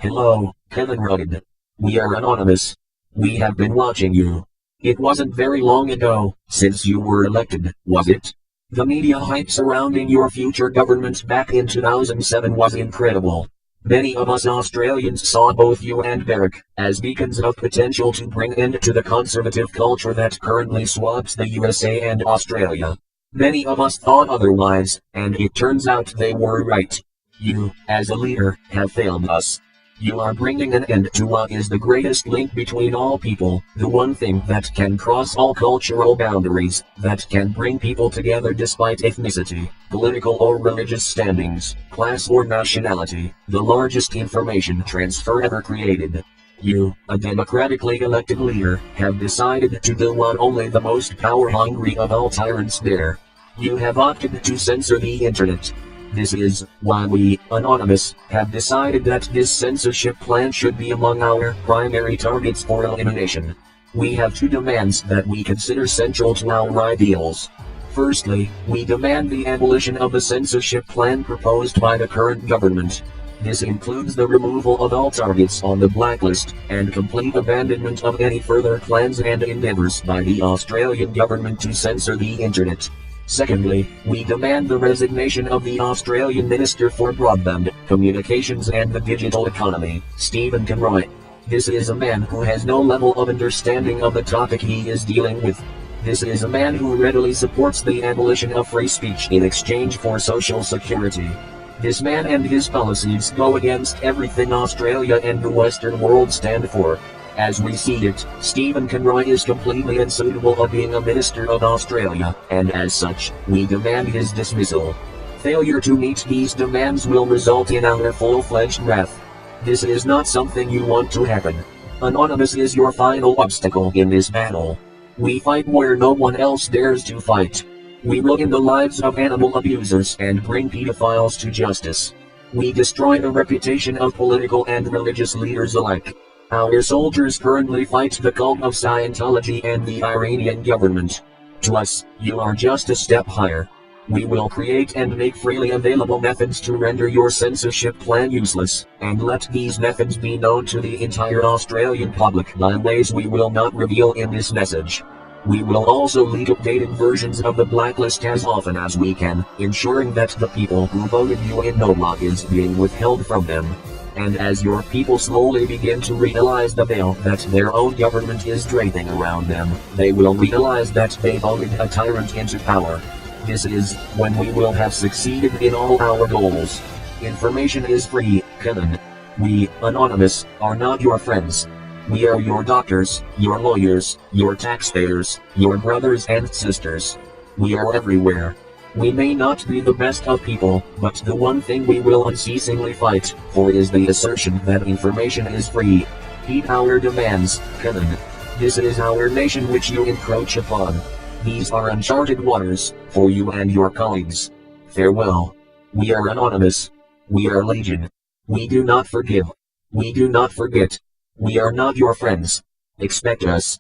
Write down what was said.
Hello, Kevin Rudd. We are anonymous. We have been watching you. It wasn't very long ago since you were elected, was it? The media hype surrounding your future government back in 2007 was incredible. Many of us Australians saw both you and Barahk as beacons of potential to bring end to the conservative culture that currently swamps the USA and Australia. Many of us thought otherwise, and it turns out they were right. You, as a leader, have failed us. You are bringing an end to what is the greatest link between all people, the one thing that can cross all cultural boundaries, that can bring people together despite ethnicity, political or religious standings, class or nationality, the largest information transfer ever created. You, a democratically elected leader, have decided to do what only the most power-hungry of all tyrants dare. You have opted to censor the internet. This is why we, Anonymous, have decided that this censorship plan should be among our primary targets for elimination. We have two demands that we consider central to our ideals. Firstly, we demand the abolition of the censorship plan proposed by the current government. This includes the removal of all targets on the blacklist, and complete abandonment of any further plans and endeavors by the Australian government to censor the internet. Secondly, we demand the resignation of the Australian Minister for Broadband, Communications and the Digital Economy, Stephen Conroy. This is a man who has no level of understanding of the topic he is dealing with. This is a man who readily supports the abolition of free speech in exchange for social security. This man and his policies go against everything Australia and the Western world stand for. As we see it, Stephen Conroy is completely unsuitable of being a Minister of Australia, and as such, we demand his dismissal. Failure to meet these demands will result in our full-fledged wrath. This is not something you want to happen. Anonymous is your final obstacle in this battle. We fight where no one else dares to fight. We ruin the lives of animal abusers and bring pedophiles to justice. We destroy the reputation of political and religious leaders alike. Our soldiers currently fight the cult of Scientology and the Iranian government. To us, you are just a step higher. We will create and make freely available methods to render your censorship plan useless, and let these methods be known to the entire Australian public by ways we will not reveal in this message. We will also leak updated versions of the blacklist as often as we can, ensuring that the people who voted you in know what is being withheld from them. And as your people slowly begin to realize the veil that their own government is draping around them, they will realize that they voted a tyrant into power. This is when we will have succeeded in all our goals. Information is free, Kevin. We, Anonymous, are not your friends. We are your doctors, your lawyers, your taxpayers, your brothers and sisters. We are everywhere. We may not be the best of people, but the one thing we will unceasingly fight for is the assertion that information is free. Heed our demands, Kevin. This is our nation which you encroach upon. These are uncharted waters, for you and your colleagues. Farewell. We are Anonymous. We are Legion. We do not forgive. We do not forget. We are not your friends. Expect us.